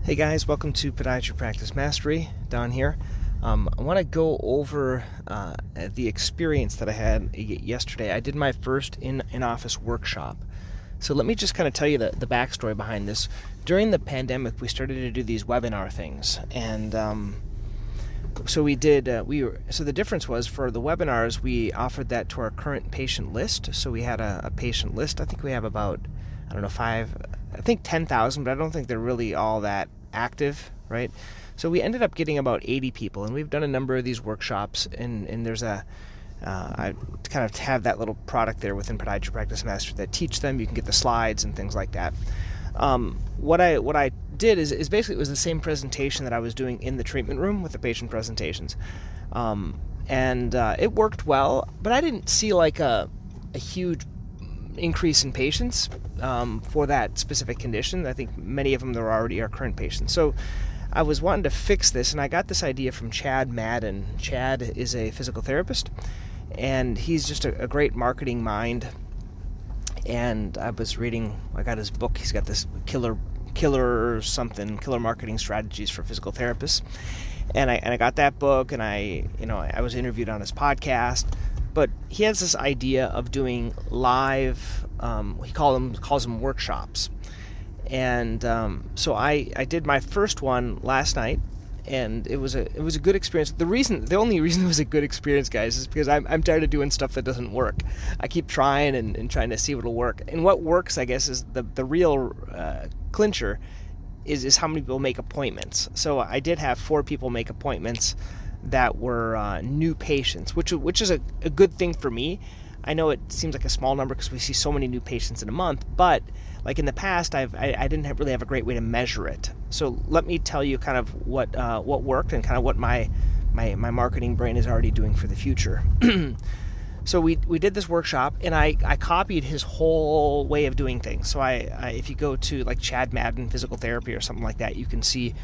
Hey guys, welcome to Podiatry Practice Mastery. Don here. I want to go over the experience that I had yesterday. I did my first in-office workshop. So let me just kind of tell you the backstory behind this. During the pandemic, we started to do these webinar things, and so we did. So the difference was for the webinars, we offered that to our current patient list. So we had a patient list. I think we have about 10,000, but I don't think they're really all that active, right? So we ended up getting about 80 people, and we've done a number of these workshops, and there's I kind of have that little product there within Podiatry Practice Master that teach them. You can get the slides and things like that. What I did is basically it was the same presentation that I was doing in the treatment room with the patient presentations, and it worked well, but I didn't see like a huge increase in patients for that specific condition. I think many of them are already our current patients. So I was wanting to fix this, and I got this idea from Chad Madden. Chad is a physical therapist, and he's just a great marketing mind. And I got his book. He's got this killer marketing strategies for physical therapists. And I got that book, and I was interviewed on his podcast. But he has this idea of doing live, he calls them workshops. And so I did my first one last night, and it was a good experience. The only reason it was a good experience, guys, is because I'm tired of doing stuff that doesn't work. I keep trying and trying to see what'll work. And what works, I guess, is the real clincher is how many people make appointments. So I did have 4 people make appointments that were new patients, which is a good thing for me. I know it seems like a small number because we see so many new patients in a month, but like in the past, I didn't really have a great way to measure it. So let me tell you kind of what worked and kind of what my marketing brain is already doing for the future. So we did this workshop, and I copied his whole way of doing things. So if you go to like Chad Madden Physical Therapy or something like that, you can see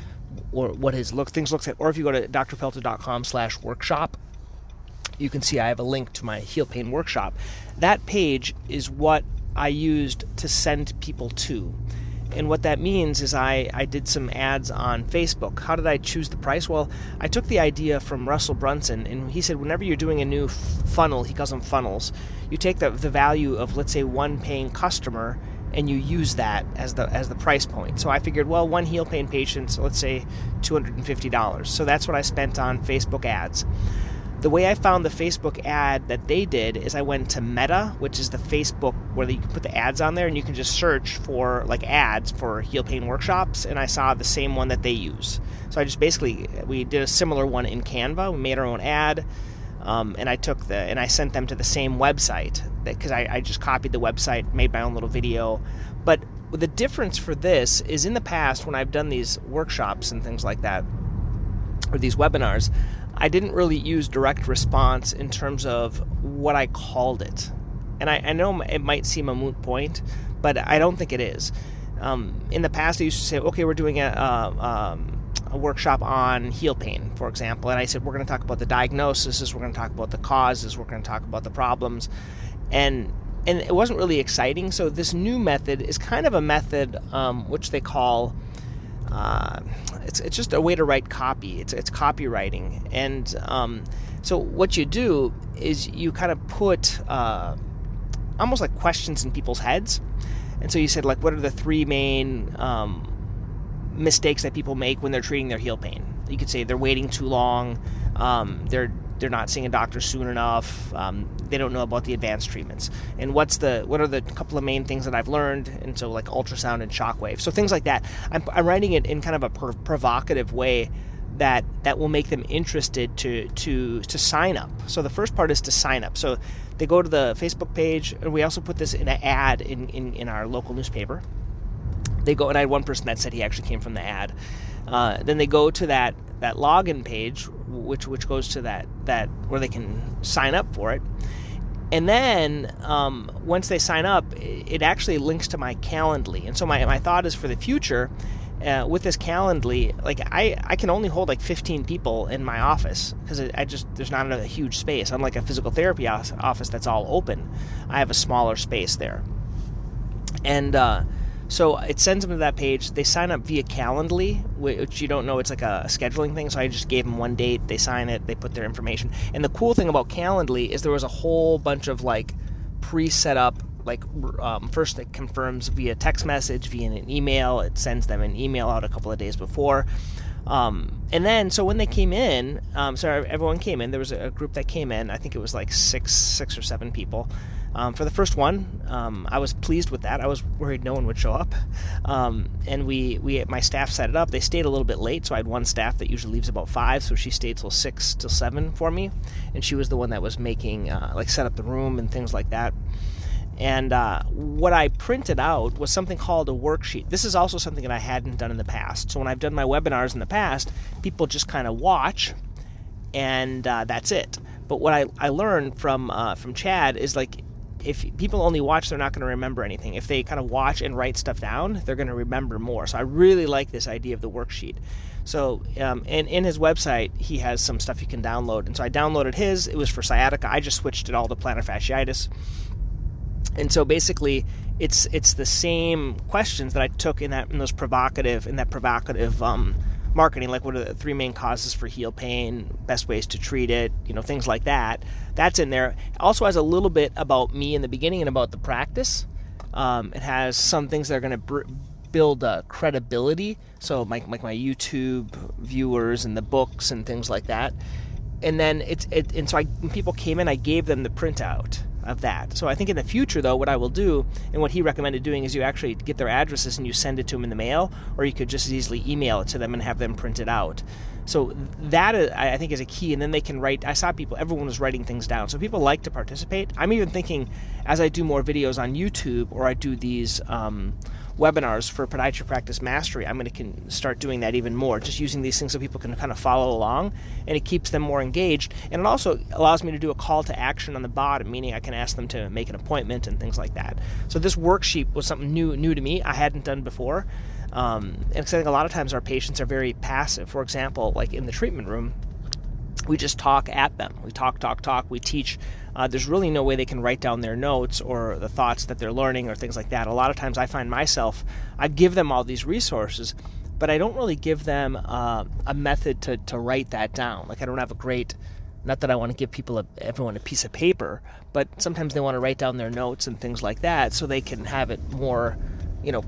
what his things looks like. Or if you go to drpelto.com/workshop, you can see I have a link to my heel pain workshop. That page is what I used to send people to. And what that means is I did some ads on Facebook. How did I choose the price? Well, I took the idea from Russell Brunson, and he said whenever you're doing a new funnel, he calls them funnels, you take the value of, let's say, one paying customer, and you use that as the price point. So I figured, well, one heel pain patient, so let's say $250. So that's what I spent on Facebook ads. The way I found the Facebook ad that they did is I went to Meta, which is the Facebook where you can put the ads on there, and you can just search for like ads for heel pain workshops, and I saw the same one that they use. So we did a similar one in Canva. We made our own ad, and I sent them to the same website because I just copied the website, made my own little video. But the difference for this is in the past when I've done these workshops and things like that, or these webinars, I didn't really use direct response in terms of what I called it. And I know it might seem a moot point, but I don't think it is. In the past, I used to say, okay, we're doing a workshop on heel pain, for example. And I said, we're going to talk about the diagnosis, we're going to talk about the causes, we're going to talk about the problems. And it wasn't really exciting. So this new method is kind of a method which they call... it's just a way to write copy. It's copywriting. And so what you do is you kind of put almost like questions in people's heads. And so you said, like, what are the 3 main mistakes that people make when they're treating their heel pain? You could say they're waiting too long, they're not seeing a doctor soon enough, they don't know about the advanced treatments, and what are the couple of main things that I've learned, and so like ultrasound and shockwave, so things like that. I'm writing it in kind of a provocative way that will make them interested to sign up. So the first part is to sign up. So they go to the Facebook page, and we also put this in an ad in our local newspaper. They go, and I had one person that said he actually came from the ad. Then they go to that login page, which goes to that where they can sign up for it. And then once they sign up, it actually links to my Calendly. And so my thought is for the future, with this Calendly, like I can only hold like 15 people in my office because there's not a huge space. Unlike a physical therapy office that's all open, I have a smaller space there. And So it sends them to that page. They sign up via Calendly, which you don't know, it's like a scheduling thing. So I just gave them one date, they sign it, they put their information. And the cool thing about Calendly is there was a whole bunch of like pre-set up, like first it confirms via text message, via an email. It sends them an email out a couple of days before. And then, so when they came in, so everyone came in, there was a group that came in, I think it was like six or seven people. For the first one, I was pleased with that. I was worried no one would show up. And my staff set it up. They stayed a little bit late, so I had one staff that usually leaves about 5, so she stayed till 6 till 7 for me. And she was the one that was making, set up the room and things like that. And what I printed out was something called a worksheet. This is also something that I hadn't done in the past. So when I've done my webinars in the past, people just kind of watch, and that's it. But what I learned from Chad is, like, if people only watch, they're not going to remember anything. If they kind of watch and write stuff down, they're going to remember more. So I really like this idea of the worksheet. So in his website, he has some stuff you can download. And so I downloaded his. It was for sciatica. I just switched it all to plantar fasciitis. And so basically, it's the same questions that I took in that provocative marketing, like what are the 3 main causes for heel pain, best ways to treat it, things like that. That's in there. It also has a little bit about me in the beginning and about the practice. It has some things that are going to build credibility. So like my YouTube viewers and the books and things like that. And then when people came in, I gave them the printout of that. So I think in the future, though, what I will do, and what he recommended doing, is you actually get their addresses and you send it to them in the mail, or you could just as easily email it to them and have them print it out. So that, I think, is a key. And then they can write. I saw everyone was writing things down. So people like to participate. I'm even thinking, as I do more videos on YouTube, or I do these webinars for Podiatry Practice Mastery, I'm going to start doing that even more, just using these things so people can kind of follow along, and it keeps them more engaged. And it also allows me to do a call to action on the bottom, meaning I can ask them to make an appointment and things like that. So this worksheet was something new to me. I hadn't done before. And I think a lot of times our patients are very passive. For example, like in the treatment room, we just talk at them. We talk. We teach. There's really no way they can write down their notes or the thoughts that they're learning or things like that. A lot of times I find myself, I give them all these resources, but I don't really give them a method to write that down. Like, I don't have a great, not that I want to give everyone a piece of paper, but sometimes they want to write down their notes and things like that so they can have it more,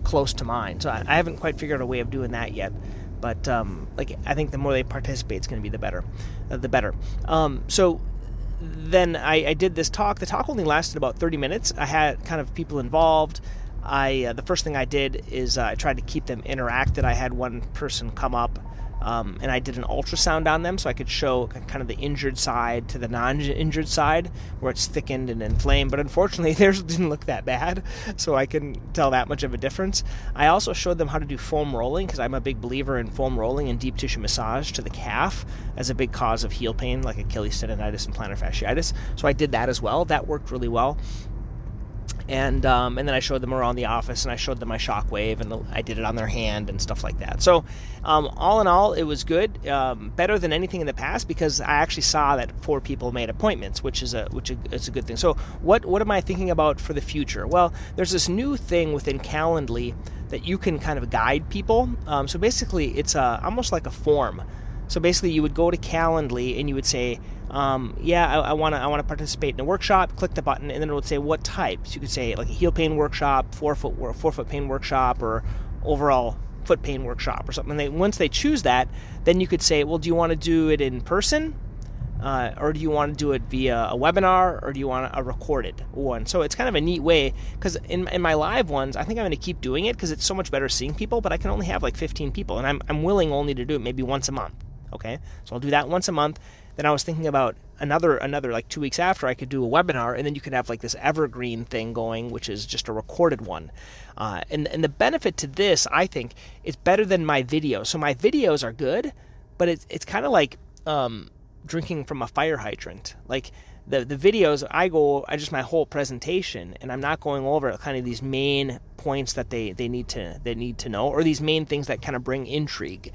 close to mind. So I haven't quite figured out a way of doing that yet. But I think the more they participate, it's going to be the better. So then I did this talk. The talk only lasted about 30 minutes. I had kind of people involved. The first thing I did is I tried to keep them interacted. I had one person come up, and I did an ultrasound on them so I could show kind of the injured side to the non-injured side where it's thickened and inflamed. But unfortunately, theirs didn't look that bad, so I couldn't tell that much of a difference. I also showed them how to do foam rolling, because I'm a big believer in foam rolling and deep tissue massage to the calf as a big cause of heel pain, like Achilles tendonitis and plantar fasciitis. So I did that as well. That worked really well. And then I showed them around the office, and I showed them my shockwave, and I did it on their hand and stuff like that. So all in all, it was good, better than anything in the past, because I actually saw that 4 people made appointments, which is a good thing. So what am I thinking about for the future? Well, there's this new thing within Calendly that you can kind of guide people. So basically, it's almost like a form. So basically, you would go to Calendly and you would say, I want to participate in a workshop. Click the button, and then it would say what types. You could say like a heel pain workshop, forefoot pain workshop, or overall foot pain workshop or something. And once they choose that, then you could say, well, do you want to do it in person? Or do you want to do it via a webinar, or do you want a recorded one? So it's kind of a neat way, because in my live ones, I think I'm going to keep doing it because it's so much better seeing people, but I can only have like 15 people, and I'm willing only to do it maybe once a month. Okay, so I'll do that once a month. Then I was thinking about another like 2 weeks after, I could do a webinar, and then you could have like this evergreen thing going, which is just a recorded one. And the benefit to this, I think, is better than my videos. So my videos are good, but it's kind of like drinking from a fire hydrant. Like the videos, I just my whole presentation, and I'm not going over kind of these main points that they need to know, or these main things that kind of bring intrigue.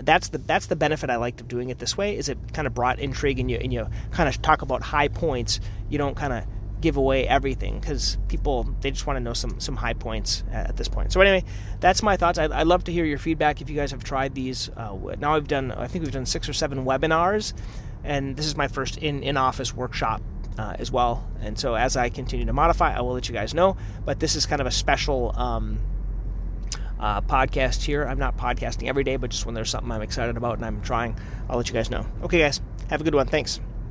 That's the benefit I liked of doing it this way, is it kind of brought intrigue, and you kind of talk about high points. You don't kind of give away everything, because people, they just want to know some high points at this point. So anyway, that's my thoughts. I'd love to hear your feedback if you guys have tried these. Now I think we've done 6 or 7 webinars, and this is my first in-office workshop as well. And so as I continue to modify, I will let you guys know. But this is kind of a special podcast here. I'm not podcasting every day, but just when there's something I'm excited about and I'm trying, I'll let you guys know. Okay, guys, have a good one. Thanks.